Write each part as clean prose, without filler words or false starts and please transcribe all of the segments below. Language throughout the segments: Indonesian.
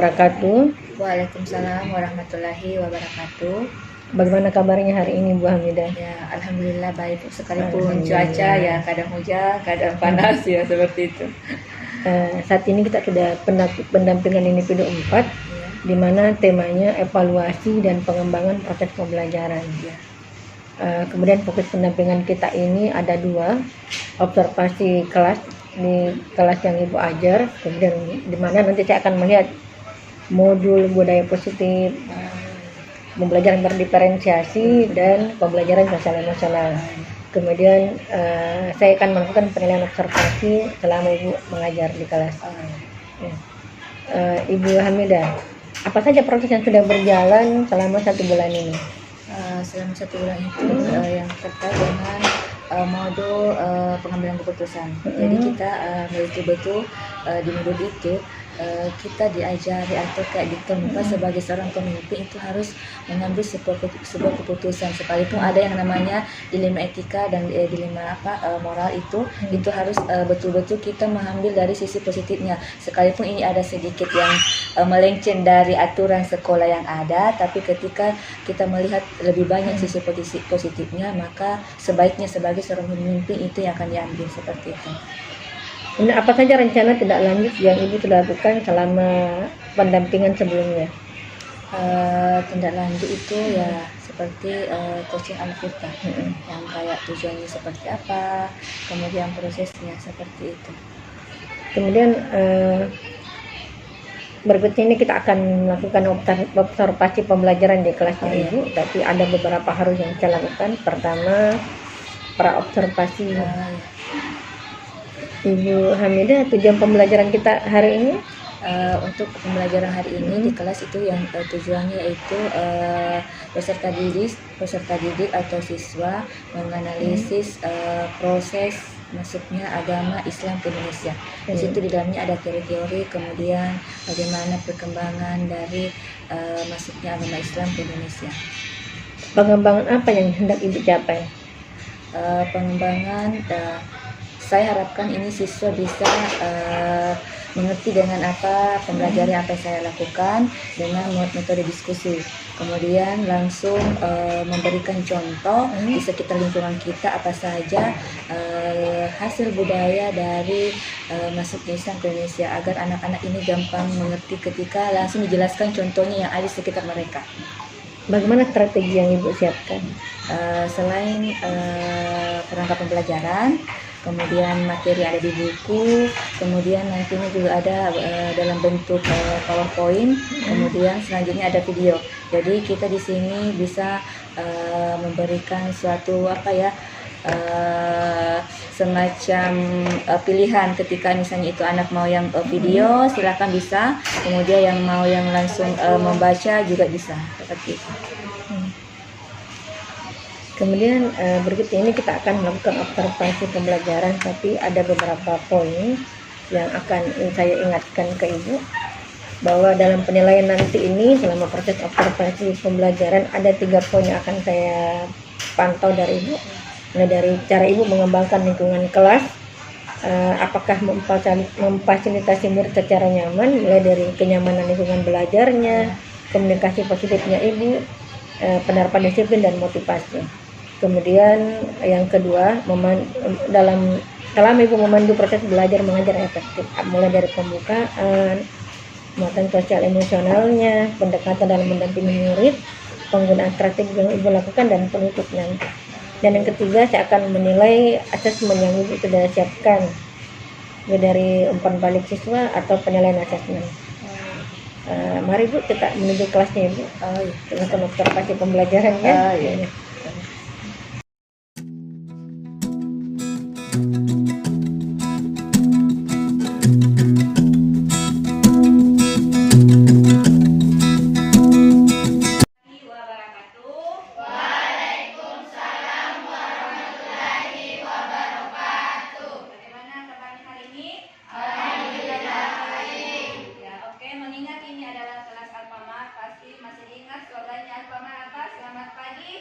wabarakatuh. Waalaikumsalam warahmatullahi wabarakatuh. Bagaimana kabarnya hari ini Bu Hamidah? Ya, alhamdulillah baik. Sekalipun cuaca ya kadang hujan, kadang panas ya seperti itu. Saat ini kita sudah pendampingan individu 4, ya, di mana temanya evaluasi dan pengembangan proses pembelajaran. Ya. Kemudian fokus pendampingan kita ini ada 2, observasi kelas di kelas yang Ibu ajar, kemudian di mana nanti saya akan melihat modul budaya positif, pembelajaran berdiferensiasi, dan pembelajaran sosial emosional. Kemudian saya akan melakukan penilaian observasi selama Ibu mengajar di kelas. Ibu Hamidah, apa saja proses yang sudah berjalan selama 1 bulan ini? Selama 1 bulan itu yang terkait dengan modul pengambilan keputusan. Jadi kita betul-betul di modul itu kita diajari atau kayak ditemukan sebagai seorang pemimpin itu harus mengambil sebuah keputusan, sekalipun ada yang namanya dilema etika dan dilema moral itu harus betul-betul kita mengambil dari sisi positifnya, sekalipun ini ada sedikit yang melenceng dari aturan sekolah yang ada, tapi ketika kita melihat lebih banyak sisi positifnya, maka sebaiknya sebagai seorang pemimpin itu yang akan diambil seperti itu. Ini apa saja rencana tindak lanjut yang Ibu sudah lakukan selama pendampingan sebelumnya? Tindak lanjut itu ya seperti coaching Al-Furqan, yang kayak tujuannya seperti apa, kemudian prosesnya seperti itu. Kemudian berikutnya ini kita akan melakukan observasi pembelajaran di kelasnya Ibu, tapi ada beberapa hal yang saya lakukan. Pertama, pra-observasi. Ibu Hamidah, tujuan pembelajaran kita hari ini? Untuk pembelajaran hari ini di kelas itu yang tujuannya yaitu peserta didik atau siswa menganalisis proses masuknya agama Islam ke Indonesia. Di situ di dalamnya ada teori-teori, kemudian bagaimana perkembangan dari masuknya agama Islam ke Indonesia. Pengembangan apa yang hendak Ibu capai? Pengembangan saya harapkan ini siswa bisa mengerti dengan apa pembelajaran apa yang saya lakukan dengan metode diskusi, kemudian langsung memberikan contoh di sekitar lingkungan kita apa saja hasil budaya dari masuknya Islam ke Indonesia, agar anak-anak ini gampang mengerti ketika langsung dijelaskan contohnya yang ada di sekitar mereka. Bagaimana strategi yang Ibu siapkan? Selain perangkat pembelajaran, kemudian materi ada di buku, kemudian nantinya juga ada dalam bentuk PowerPoint, kemudian selanjutnya ada video. Jadi kita di sini bisa memberikan suatu semacam pilihan, ketika misalnya itu anak mau yang video silakan bisa, kemudian yang mau yang langsung membaca juga bisa seperti itu. Kemudian berikutnya ini kita akan melakukan observasi pembelajaran, tapi ada beberapa poin yang akan saya ingatkan ke Ibu, bahwa dalam penilaian nanti ini selama proses observasi pembelajaran ada 3 poin yang akan saya pantau dari Ibu. Mulai dari cara Ibu mengembangkan lingkungan kelas, apakah memfasilitasi murid secara nyaman, mulai dari kenyamanan lingkungan belajarnya, komunikasi positifnya Ibu, penerapan disiplin dan motivasi. Kemudian yang kedua, selama Ibu memandu proses belajar mengajar efektif, mulai dari pembukaan, muatan sosial emosionalnya, pendekatan dalam mendampingi murid, penggunaan strategi yang Ibu lakukan, dan penutupnya. Dan yang ketiga, saya akan menilai asesmen yang Ibu sudah siapkan, dari umpan balik siswa atau penilaian asesmen. Mari Bu, kita menuju kelasnya Ibu. Kita observasi pembelajaran ya. Mengingat ini adalah kelas Alfamart, pasti masih ingat slogannya Alfamart apa? Selamat pagi.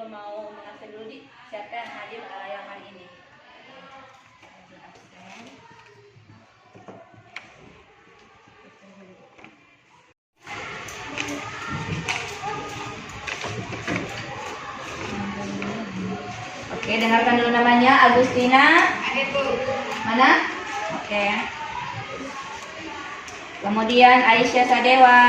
belum mau mengakses dulu di siapa yang hadir yang hari ini. Oke, dengarkan dulu namanya. Agustina. Mana? Oke. Kemudian Aisyah Sadewa.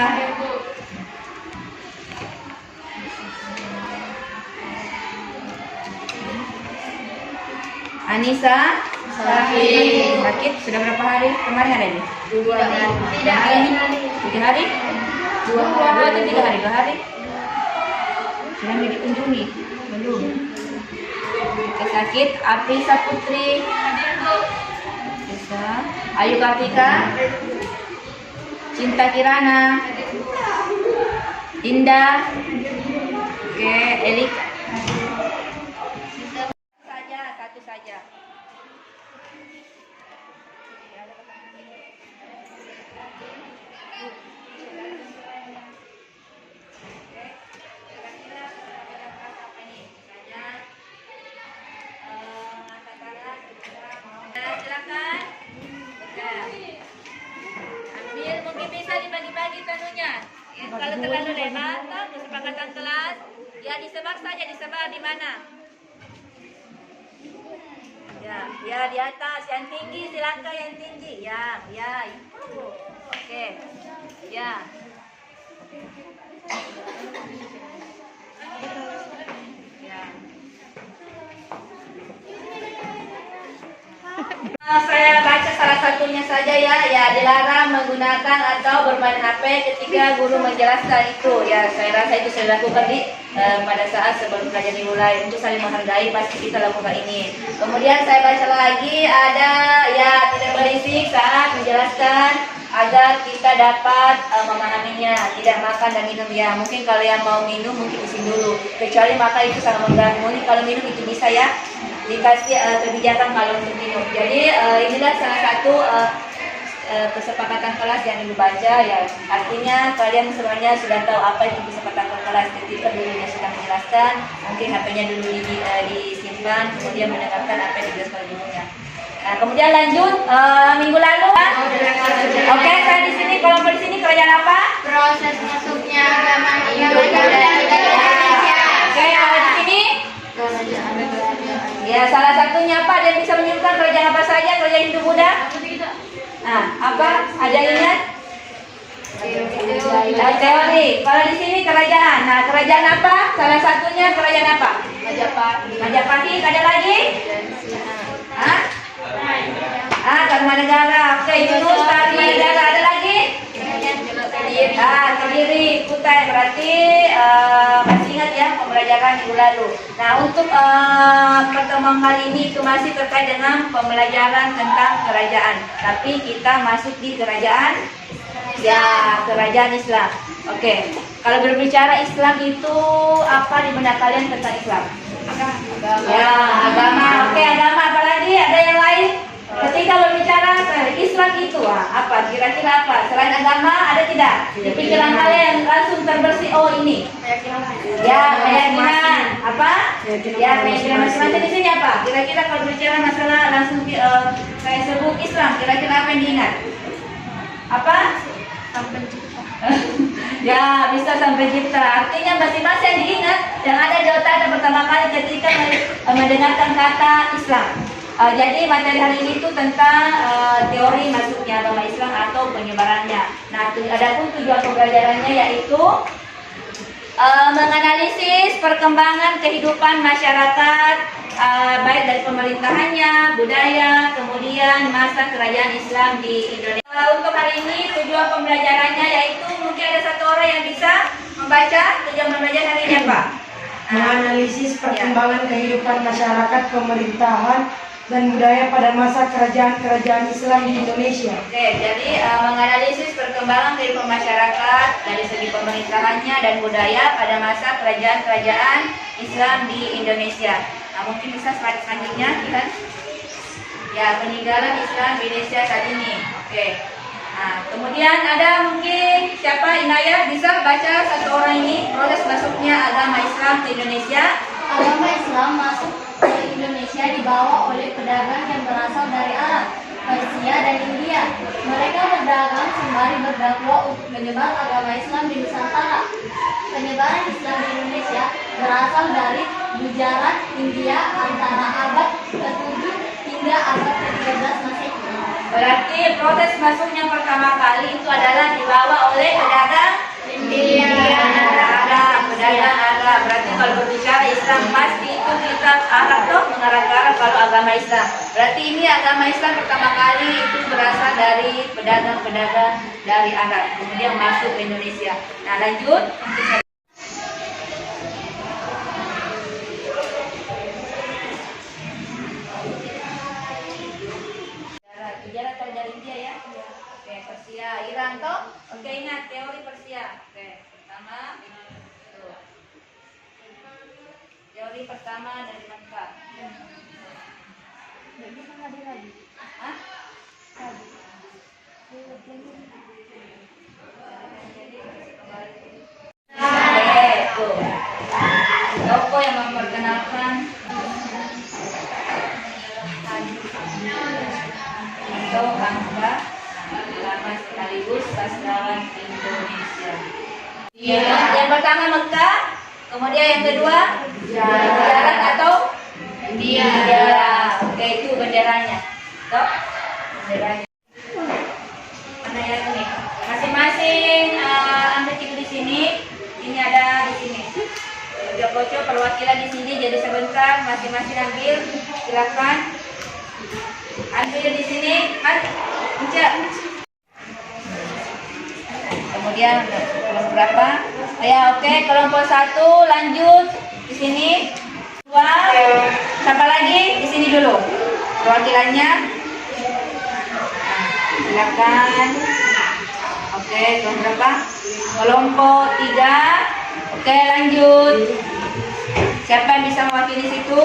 Anissa sakit sudah berapa hari? Kemarin ada ini? 2 hari. 3 hari? 2 atau 3 hari? 2 hari? Sudah dikunjungi? Belum. Oke, sakit. Aprisa Putri. Bisa. Ayu Kartika. Cinta Kirana. Indah. Oke, Elika. Satu saja. Silakan. Ambil, mungkin bisa dibagi-bagi tanunya. Ya, kalau terlalu lebar, kesepakatan kelas, ya disebar saja, disebar di mana? Ya di atas, yang tinggi silakan yang tinggi. Ya. Oke. Ya. Saya baca salah satunya saja ya, dilarang menggunakan atau bermain HP ketika guru menjelaskan itu. Ya, saya rasa itu saya lakukan pada saat sebelum pelajaran dimulai. Untuk saling menghargai pasti kita lakukan ini. Kemudian saya baca lagi ada ya tidak berisik saat menjelaskan agar kita dapat memahaminya. Tidak makan dan minum ya. Mungkin kalau yang mau minum mungkin isi dulu. Kecuali makan itu sangat mengganggu. Mungkin kalau minum itu bisa ya. Dikasih kebijakan kalau untuk minum. Jadi inilah salah satu kesepakatan kelas yang ibu baca ya. Artinya kalian semuanya sudah tahu apa itu kesepakatan kelas. Ketika gurunya sudah menjelaskan, mungkin HP-nya dulu disimpan, kemudian mendengarkan apa yang dijelaskan gurunya. Nah, kemudian lanjut minggu lalu. Oke, saya di sini kelompok di sini kerjaan apa? Proses masuknya agama Indonesia. Oke, kalau di sini ya, salah satunya apa? Dia bisa menyebutkan kerajaan apa saja, kerajaan Hindu-Buddha? Nah, apa? Ada ingat? Teori. Kalau di sini kerajaan. Nah, kerajaan apa? Salah satunya kerajaan apa? Majapahit. Ada lagi? Kartanegara. Oke, Yunus, Kartanegara. Ada lagi? Kediri, Kutai. Berarti masih ingat ya pembelajaran minggu lalu. Nah, untuk pertemuan kali ini itu masih terkait dengan pembelajaran tentang kerajaan. Tapi kita masuk di kerajaan Islam. Oke. Kalau berbicara Islam itu apa di benak kalian tentang Islam? Ya, agama. Oke, agama. Apalagi ada yang lain? Ketika berbicara Islam itu apa? Kira-kira apa? Selain agama ada tidak? Di pikiran kalian langsung terbersih, oh ini. Ya, keyakinan. Apa? Ya, keyakinan masing-masing di sini apa? Kira-kira kalau berbicara masalah langsung saya sebut Islam, kira-kira apa yang diingat? Apa? Sang pencipta. Ya, bisa sang pencipta. Artinya masing-masing yang diingat yang ada di otak pertama kali ketika mendengarkan kata Islam. Jadi materi hari ini itu tentang teori masuknya agama Islam atau penyebarannya. Nah, adapun tujuan pembelajarannya yaitu menganalisis perkembangan kehidupan masyarakat, baik dari pemerintahannya, budaya, kemudian masa kerajaan Islam di Indonesia. Untuk hari ini tujuan pembelajarannya yaitu mungkin ada satu orang yang bisa membaca tujuan pembelajaran hari ini apa? Menganalisis perkembangan kehidupan masyarakat, pemerintahan, dan budaya pada masa kerajaan-kerajaan Islam di Indonesia. Oke, jadi menganalisis perkembangan kehidupan masyarakat dari segi pemerintahannya dan budaya pada masa kerajaan-kerajaan Islam di Indonesia. Nah, mungkin bisa slide selanjutnya, lihat. Ya, peninggalan Islam di Indonesia saat ini. Oke. Nah, kemudian ada mungkin siapa Inayah bisa baca satu orang ini proses masuknya agama Islam ke Indonesia. dibawa oleh pedagang yang berasal dari Arab, Persia, dan India. Mereka berdagang sembari berdakwah untuk menyebar agama Islam di Nusantara. Penyebaran Islam di Indonesia berasal dari Gujarat, India antara abad ke-7 hingga abad ke-13 Masehi. Berarti proses masuknya pertama kali itu adalah dibawa oleh pedagang India. Pedagang Arab. Berarti kalau berbicara Islam pasti itu kita Arab tuh mengarah ke Arab kalau agama Islam. Berarti ini agama Islam pertama kali itu berasal dari pedagang-pedagang dari Arab, kemudian masuk ke Indonesia. Nah lanjut. Sejarah dari India ya. Oke, Persia, Iran toh. Oke, ingat teori Persia. Oke, pertama tuh. Teori pertama dari Mekah. Hah? Oke, tuh. Toko yang memperkenalkan atau angka lama sekaligus pahlawan Indonesia. Yang pertama Mekah, kemudian yang kedua Gujarat atau India. Oke, itu benderanya. Toh, benderanya. Mana yang ini? Masing-masing ambil tiga di sini. Ini ada di sini. Pojok-pojok perwakilan di sini. Jadi sebentar masing-masing ambil. Silakan. Ambil di sini, kemudian kelompok berapa? Ya oke, kelompok 1 lanjut di sini. 2, siapa lagi? Di sini dulu. Perwakilannya. Silakan. Oke, kelompok berapa? Kelompok 3. Oke, lanjut. Siapa yang bisa mewakili situ?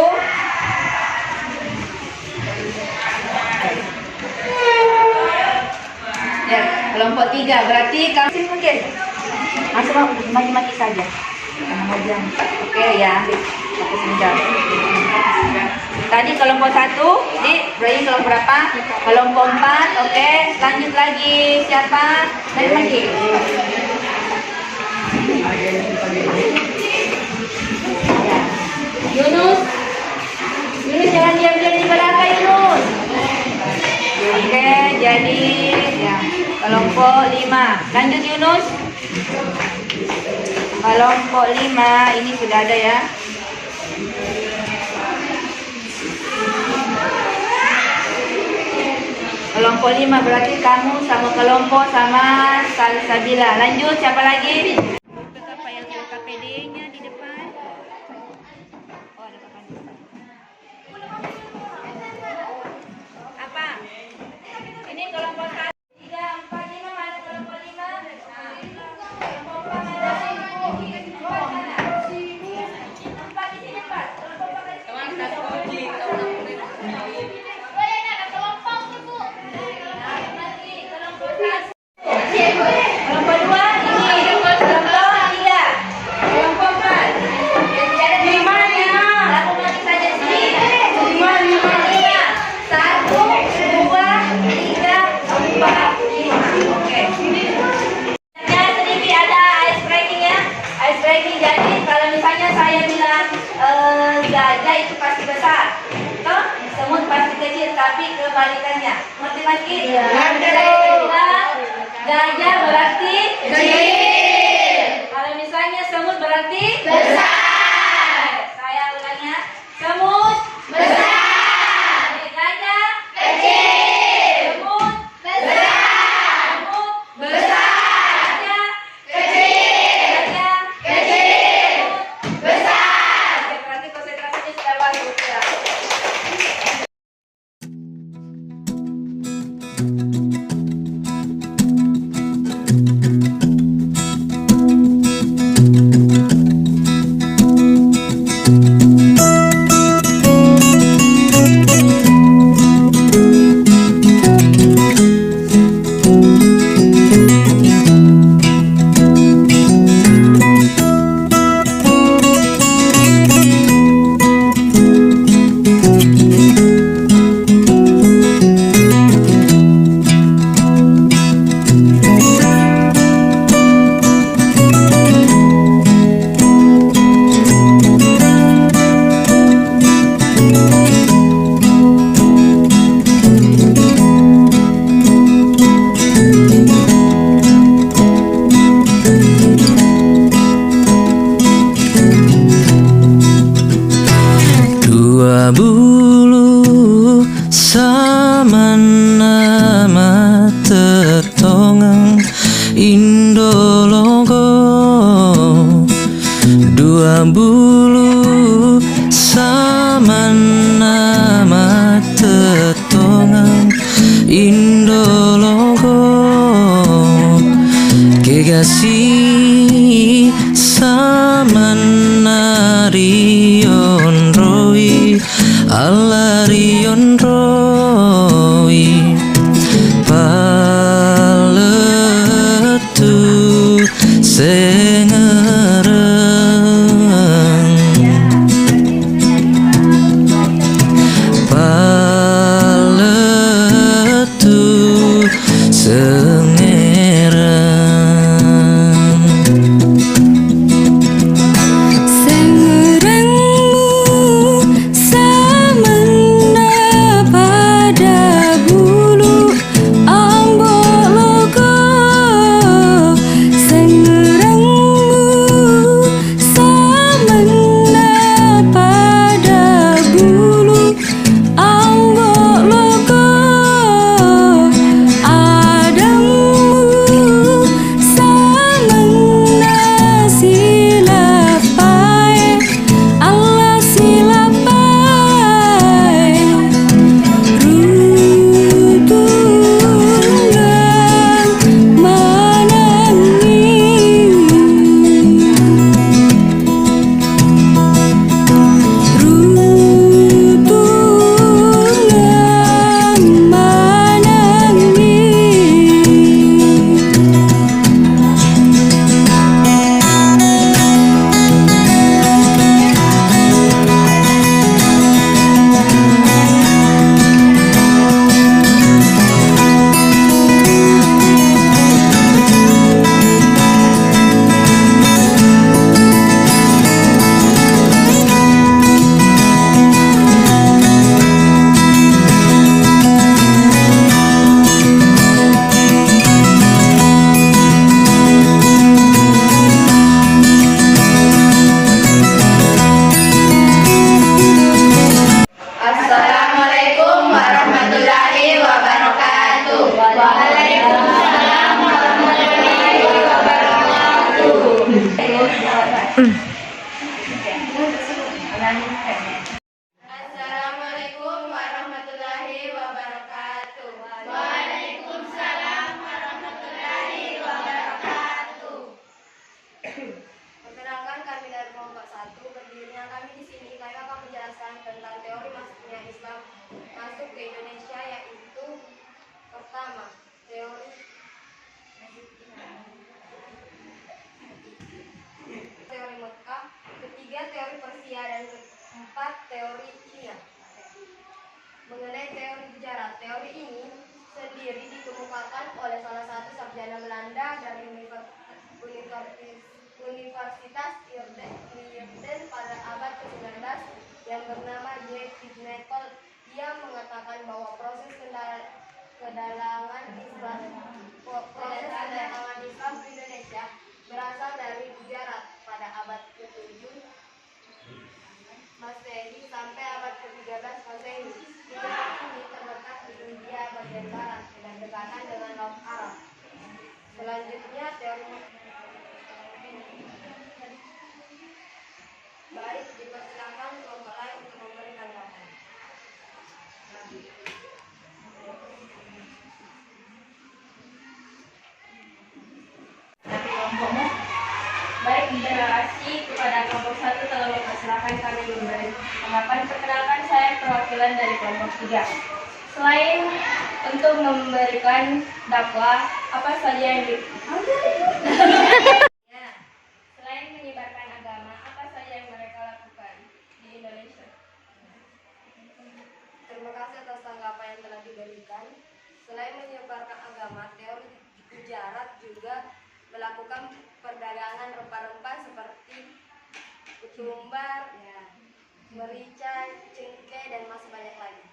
Ya, kelompok 3 berarti kamu mungkin masuk maki-maki saja. Oke ya, aku sebentar. Tadi kelompok 1, di berarti kelompok berapa? Kelompok 4, oke. Lanjut lagi siapa? Maki. Yunus jangan diam-diam di belakang Yunus. Oke, jadi ya kelompok 5. Lanjut Yunus. Kelompok 5 ini sudah ada ya. Kelompok 5 berarti kamu sama kelompok sama Salsabila. Lanjut siapa lagi? Apa yang KPD-nya di depan? Oh, ada papan. Apa? Ini kelompok 1, 3, 4, 5, mana kelompok 5? Kelompok 4 mana? 4 di sini 4. Kelompok 4 di sini. Kelompok 2 ini. Kelompok 3. Kelompok 4. Yang tidak ada 5. Lalu mati saja sini. 5. 1, 2, 3, 4, 5. Oke. Ya, sedikit ada ice breaking ya. Ice breaking jadi kalau misalnya saya bilang gajah itu pasti besar. Toh, semut pasti kecil, tapi kebalikannya. Ngerti lagi? Saya bilang gajah berarti kecil. Kalau misalnya semut berarti besar. Saya ulangnya, semut besar. Gajah kecil. Semut besar. Semut besar. Gajah kecil. Gajah kecil. Semut besar. Oke, berarti konsentrasinya sudah bagus ya. Yasi samanarion roi alarion roi paletu sengereng paletu sengereng Assalamualaikum warahmatullahi wabarakatuh. Waalaikumsalam warahmatullahi wabarakatuh. Assalamualaikum warahmatullahi wabarakatuh. Waalaikumsalam warahmatullahi wabarakatuh. Perkenalkan, kami dari kelompok 1. Berdirinya kami di sini kami akan menjelaskan tentang teori masuknya Islam masuk ke Indonesia, yaitu pertama, teori Mekah, ketiga teori Persia, dan keempat teori Cina. Mengenai teori sejarah, teori ini sendiri dikemukakan oleh salah satu sarjana Belanda dari Universitas Leiden pada abad ke-19 yang bernama J. Nicol. Dia mengatakan bahwa proses kedatangan Islam di Indonesia berasal dari Gujarat pada abad ke-7 Masehi sampai abad ke-13 Masehi. Gujarat ini terletak di India bagian barat dan berdekatan dengan Laut Arab. Selanjutnya teori baik, dipersilakan kelompok lain untuk memberi tanggapan. Baik, terima kasih kepada kelompok 1 telah mempersilahkan kami memberi tanggapan. Perkenalkan, saya perwakilan dari kelompok 3. Selain untuk memberikan dakwah, apa saja yang selain menyebarkan agama, apa saja yang mereka lakukan di Indonesia? Terima kasih atas tanggapan yang telah diberikan. Selain menyebarkan agama, teori Gujarat juga melakukan perdagangan rempah-rempah seperti ketumbar, merica, cengkeh, dan masih banyak lagi.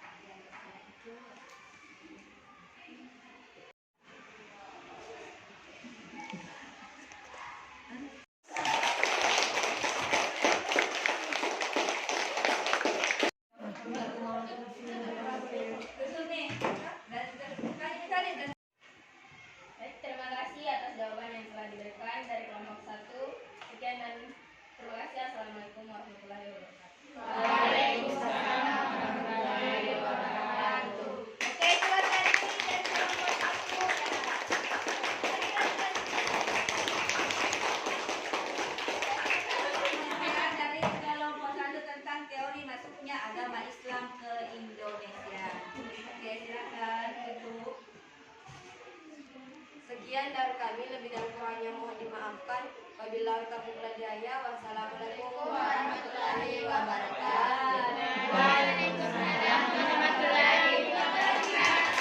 Baik, terima kasih atas jawaban yang telah diberikan dari kelompok 1. Sekian dan terima kasih. Assalamualaikum warahmatullahi wabarakatuh. Waalaikumsalam warahmatullahi wabarakatuh. Sekian dari kami, lebih dan kurangnya mohon dimaafkan. Wabillahi taufiq wal hidayah. Wassalamualaikum warahmatullahi wabarakatuh. Waalaikumsalam warahmatullahi wabarakatuh.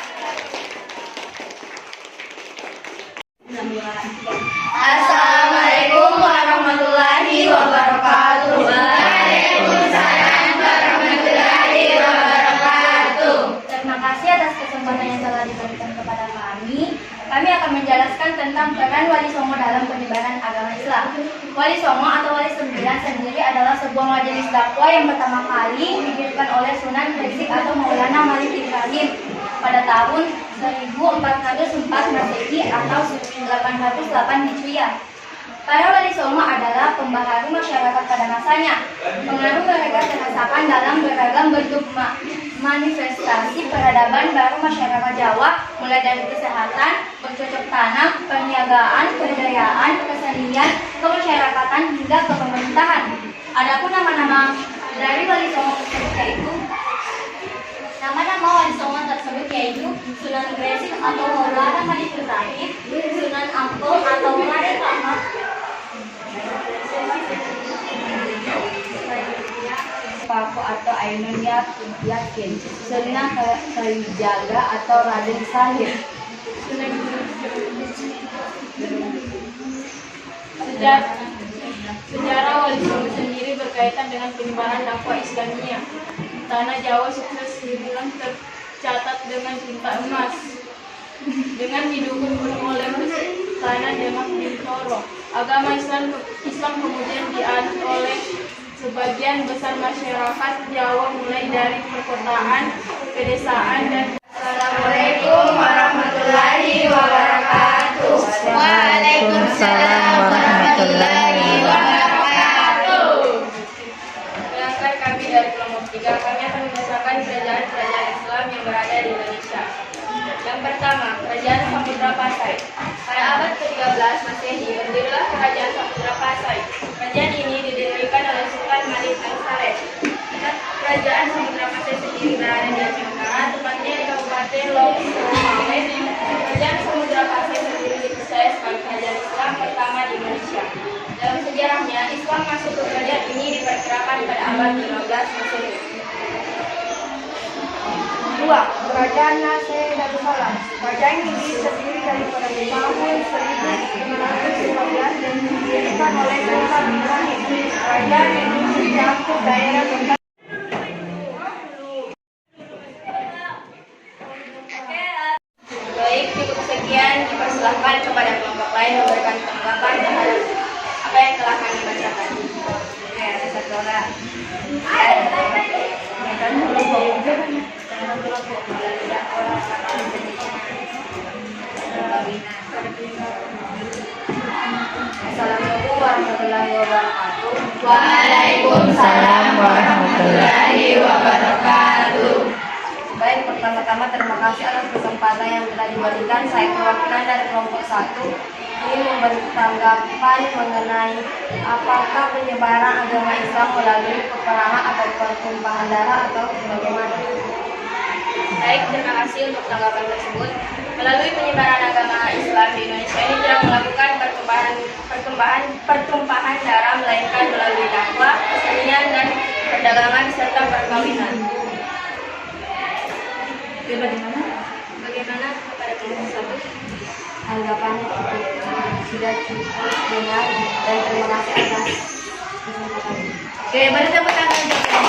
Assalamualaikum warahmatullahi wabarakatuh. Waalaikumsalam warahmatullahi wabarakatuh. Terima kasih atas kesempatan yang telah diberikan kepada kami. Kami akan menjelaskan tentang peran Wali Songo dalam penyebaran agama Islam. Wali Songo atau Wali Sembilan sendiri adalah sebuah majelis dakwah yang pertama kali didirikan oleh Sunan Gresik atau Maulana Malik Ibrahim pada tahun 1404 Masehi atau 1808 Hijriah. Para Wali Songo adalah pembaharu masyarakat pada masanya. Pengaruh mereka dirasakan dalam beragam bentuk manifestasi peradaban baru masyarakat Jawa, mulai dari kesehatan, bercocok tanam, perniagaan, kebudayaan, kesenian, kemasyarakatan hingga kepemerintahan. Adapun nama-nama dari Wali Songo tersebut yaitu nama-nama Wali Songo tersebut yaitu Sunan Gresik atau Maulana Malik Ibrahim, Sunan Ampel atau Raden Ahmad, Paku atau Ainun Yakin, Sunan Kalijaga atau Raden Sahir. Sejarah Wali Songo sendiri berkaitan dengan penyebaran dakwah Islamiyah. Tanah Jawa sukses dibilang tercatat dengan tinta emas. Dengan didukung penuh oleh tanah Demak Bintoro, agama Islam kemudian dianut oleh sebagian besar masyarakat Jawa mulai dari perkotaan, pedesaan dan Assalamualaikum warahmatullahi wabarakatuh. Waalaikumsalam warahmatullahi wabarakatuh. Pengantar kami dari kelompok 3, kami akan membacakan kerajaan-kerajaan Islam yang berada di Indonesia. Yang pertama, Kerajaan Samudra Pasai. Pada abad ke-13 Masehi, berdirilah Kerajaan Samudra Pasai. Kerajaan ini didirikan oleh Sultan Malik Al-Saleh. Kerajaan Samudra Pasai sendiri berada di Aceh Utara, tepatnya di Kabupaten Longsorong. Kerajaan Samudra Pasai sendiri dipercaya sebagai kerajaan Islam pertama di Indonesia. Dalam sejarahnya, Islam masuk ke kerajaan ini diperkirakan pada abad ke-15 Masehi. 2. Kerajaan Nasir Darussalam. Kerajaan ini terdiri daripada tahun 1515 dan didirikan oleh Sultan Ibrahim. Kerajaan ini mencakup daerah Bengal. Baik, cukup sekian. Dipersilahkan kepada kelompok lain memberikan tanggapan terhadap apa yang telah kami bacakan. Oke, ada satu orang. Assalamualaikum warahmatullahi wabarakatuh. Waalaikumsalam warahmatullahi wabarakatuh. Baik, pertama-tama terima kasih atas kesempatan yang telah diberikan. Saya perwakilan dari kelompok 1 ingin memberi tanggapan mengenai apakah penyebaran agama Islam melalui peperangan atau pertumpahan darah atau bagaimana. Baik, terima kasih untuk tanggapan tersebut. Melalui penyebaran agama Islam di Indonesia ini tidak melakukan pertumpahan darah, melainkan melalui dakwah, kesenian dan perdagangan serta perkawinan. Bagaimana kepada kelompok 1? Anggapannya sudah cukup dengar dan terima kasih atas kesempatannya. Oke, beri tepuk tangan juga.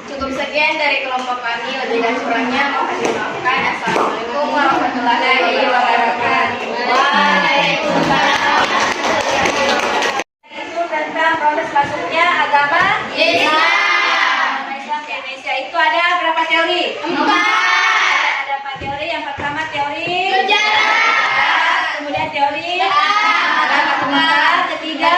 Cukup sekian dari kelompok kami, lebih dan kurangnya mohon dimaafkan. Assalamualaikum warahmatullahi wabarakatuh. Waalaikumsalam. Itu tentang proses masuknya agama Islam. Agama Islam di Indonesia itu ada berapa teori? 4. Ada 4 teori. Yang pertama teori sejarah, kemudian teori matematika, ketiga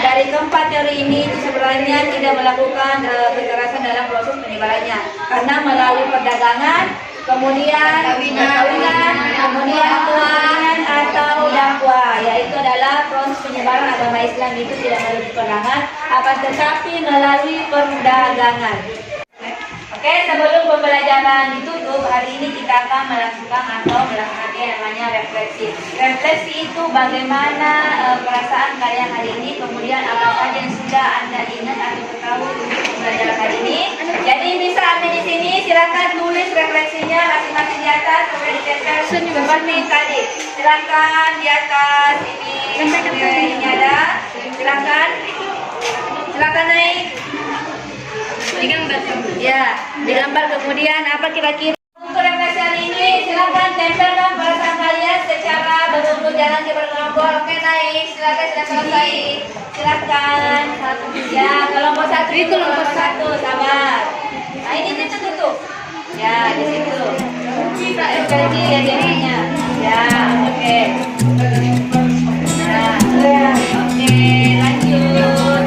dari keempat teori ini sebenarnya tidak melakukan kekerasan dalam proses penyebarannya karena melalui perdagangan, kemudian perkawinan, kemudian tuan atau dakwah, yaitu adalah proses penyebaran agama Islam itu tidak melalui peperangan akan tetapi melalui perdagangan. Oke, sebelum pembelajaran ditutup, hari ini kita akan melakukan yang namanya refleksi. Refleksi itu bagaimana perasaan kalian hari ini, kemudian apa saja yang sudah Anda ingat atau ketahui untuk pembelajaran hari ini. Jadi bisa Anda di sini silakan tulis refleksinya masing-masing di atas, sampai ditempel seperti tadi. Silakan di atas ini ada. Silakan naik. Ya, digambar kemudian apa kira-kira untuk refleksi hari ini silakan tempelkan perasaan kalian secara berurut, jangan berkelompok. Oke, naik, silakan sudah selesai. Silakan ya, kelompok satu, sabar. Nah, ini tutup. Ya, di situ. Kita ekspresi ya jadinya. Ya, oke. Ya, oke, lanjut.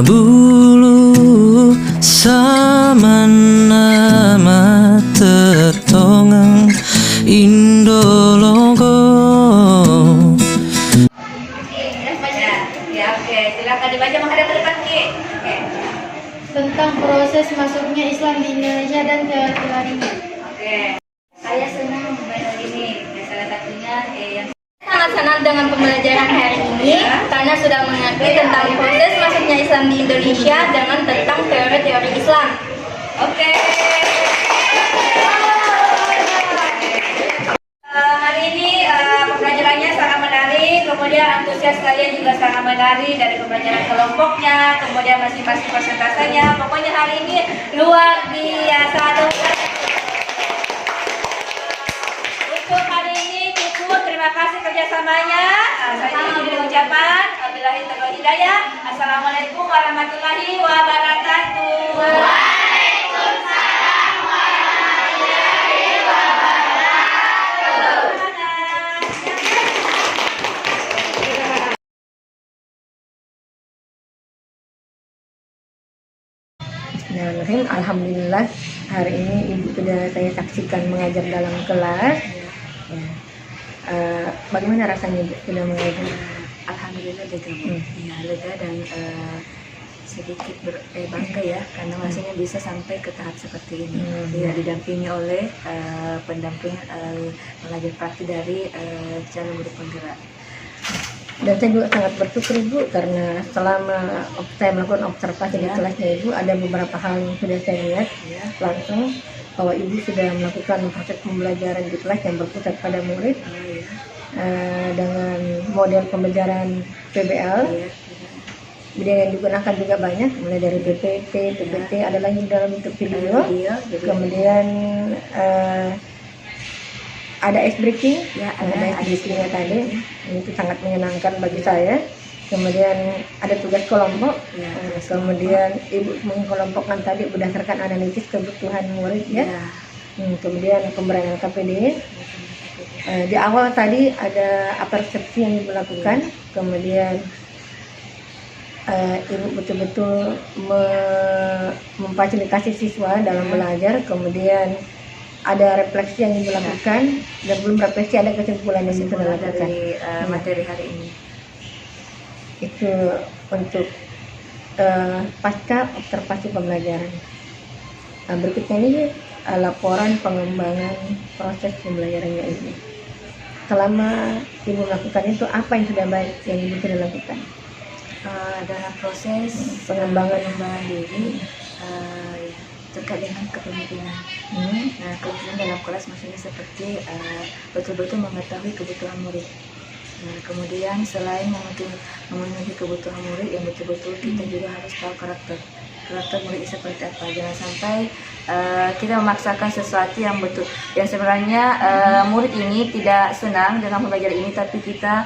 Bulu sama nama tertongang Indologo. Ya, oke. Silakan dibaca menghadap ke depan, Ki. Oke. Tentang proses masuknya Islam di Indonesia dan teori-teorinya. Oke. Saya senang membaca ini. Ya, salah satunya yang Sangat senang dengan pembelajaran hari ini karena sudah mengerti tentang proses masuknya Islam di Indonesia dengan tentang teori-teori Islam. oke. Hari ini pembelajarannya sangat menarik, kemudian antusias kalian juga sangat menarik dari pembelajaran kelompoknya, kemudian masing-masing persentasenya. Pokoknya hari ini luar biasa. Untuk hari ini cukup, terima kasih kerjasamanya. Saya ingin ucapan, wabillahi taufiq hidayah. Assalamualaikum warahmatullahi wabarakatuh. Waalaikumsalam warahmatullahi wabarakatuh. Bismillahirrahmanirrahim. Alhamdulillah hari ini Ibu sudah saya saksikan mengajar dalam kelas. Ya. Bagaimana rasanya Ibu sudah mengajar? Alhamdulillah lega, ya lega dan sedikit bangga ya karena maksudnya bisa sampai ke tahap seperti ini. Ya didampingi oleh pendamping mengajar praktik dari calon murid penggerak. Dan saya juga sangat bersyukur Ibu karena selama saya melakukan observasi di kelasnya Ibu ada beberapa hal yang sudah saya lihat langsung bahwa Ibu sudah melakukan proses pembelajaran di kelas yang berpusat pada murid dengan model pembelajaran PBL. Kemudian yang digunakan juga banyak mulai dari PPT ada lagi dalam bentuk video. Kemudian ada ice breaking, ada ice breakingnya tadi, itu sangat menyenangkan bagi saya. Kemudian ada tugas kelompok, kemudian Ibu mengelompokkan tadi berdasarkan analisis kebutuhan murid kemudian pemberian KPD. Di awal tadi ada persepsi yang Ibu lakukan, kemudian Ibu betul-betul memfasilitasi siswa dalam belajar, kemudian ada refleksi yang dilakukan dan belum refleksi ada kesimpulan yang dilakukan dari materi hari ini. Itu untuk pasca observasi pembelajaran. Berikutnya ini laporan pengembangan proses pembelajarannya ini. Selama Ibu melakukan itu apa yang sudah baik yang Ibu sudah lakukan? Dalam proses pengembangan diri terkait dengan kepemimpinan. Nah, kepemimpinan dalam kelas maksudnya seperti betul-betul mengetahui kebutuhan murid. Nah, kemudian selain memenuhi kebutuhan murid, yang betul-betul kita juga harus tahu karakter murid seperti apa. Jangan sampai kita memaksakan sesuatu yang betul, yang sebenarnya murid ini tidak senang dengan pembelajaran ini, tapi kita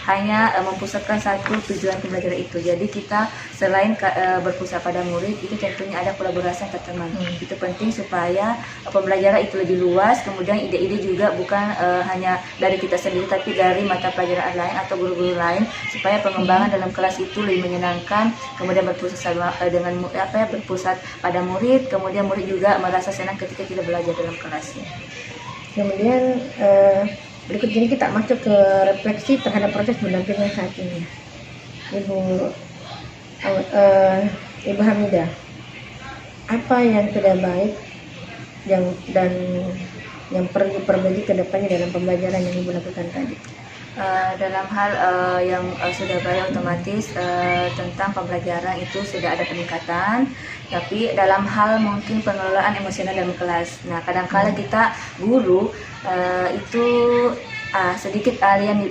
hanya mempusatkan satu tujuan pembelajaran itu. Jadi kita selain berpusat pada murid, itu tentunya ada kolaborasi antar teman. Itu penting supaya pembelajaran itu lebih luas. Kemudian ide-ide juga bukan hanya dari kita sendiri, tapi dari mata pelajaran lain atau guru-guru lain, supaya pengembangan dalam kelas itu lebih menyenangkan. Kemudian berpusat berpusat pada murid. Kemudian murid juga merasa senang ketika kita belajar dalam kelasnya. Kemudian berikutnya kita masuk ke refleksi terhadap proses pendampingan saat ini. Ibu Hamidah, apa yang sudah baik dan yang perlu diperbaiki ke depannya dalam pembelajaran yang Ibu lakukan tadi? Dalam hal yang sudah baik, otomatis tentang pembelajaran itu sudah ada peningkatan, tapi dalam hal mungkin pengelolaan emosional dalam kelas. Nah, kadang-kala kita guru itu sedikit yang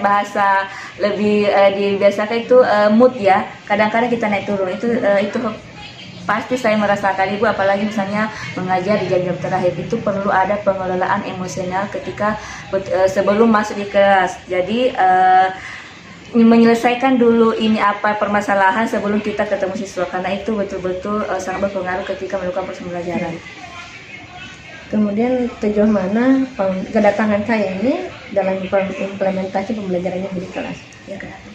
bahasa lebih dibiasakan itu mood ya. Kadang-kadang kita naik turun, itu pasti saya merasakan Ibu, apalagi misalnya mengajar di jam-jam terakhir, itu perlu ada pengelolaan emosional ketika sebelum masuk di kelas. Jadi menyelesaikan dulu ini apa permasalahan sebelum kita ketemu siswa, karena itu betul-betul sangat berpengaruh ketika melakukan proses pembelajaran. Kemudian sejauh mana kedatangan saya ini dalam implementasi pembelajarannya di kelas? Ya, kenapa?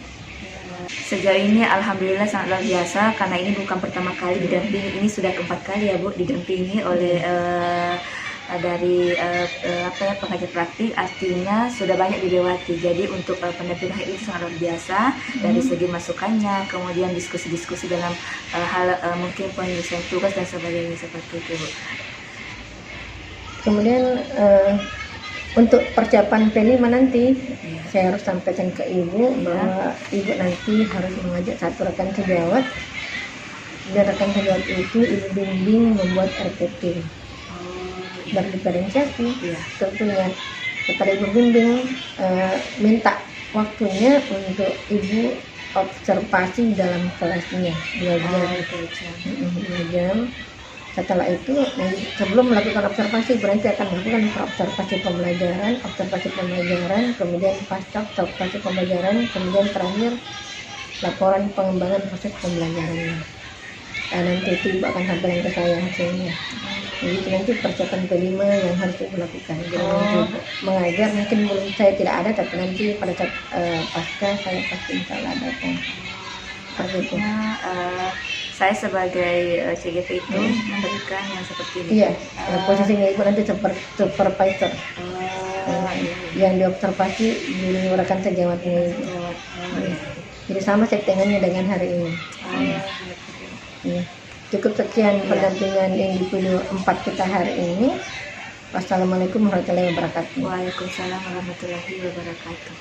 Sejauh ini alhamdulillah sangat luar biasa, karena ini bukan pertama kali didampingi, ini sudah keempat kali ya Bu didampingi oleh dari pengajar praktik, artinya sudah banyak dilewati. Jadi untuk pendampingan itu sangat luar biasa dari segi masukannya, kemudian diskusi-diskusi dalam hal mungkin penyelesaian tugas dan sebagainya seperti itu Bu. Kemudian untuk persiapan P5 nanti, saya harus sampaikan ke Ibu bahwa Ibu nanti harus mengajak satu rekan sejawat, dan rekan sejawat itu Ibu bimbing membuat RPT berdiferensiasi. Tentunya setelah Ibu bimbing, minta waktunya untuk Ibu observasi dalam kelasnya 2 jam. 2 jam. Setelah itu, sebelum melakukan observasi, berarti akan melakukan observasi pembelajaran, kemudian pasca observasi pembelajaran, kemudian terakhir laporan pengembangan proses pembelajarannya. Dan nanti itu Ibu akan sampaikan ke saya hasilnya. Jadi nanti persiapan P5 yang harus Ibu lakukan. Jadi mengajar mungkin belum, saya tidak ada, tapi nanti pada saat pasca saya pasti insya Allah datang. Seperti itu. Saya sebagai CGV itu memberikan yang seperti ini. Iya, posisinya Ibu nanti supervisor. Yang diobservasi di rekan sejawatnya Ibu. Jadi sama settingannya dengan hari ini. Iya. Cukup sekian pendampingan yang di video 4 kita hari ini. Wassalamualaikum warahmatullahi wabarakatuh. Waalaikumsalam warahmatullahi wabarakatuh.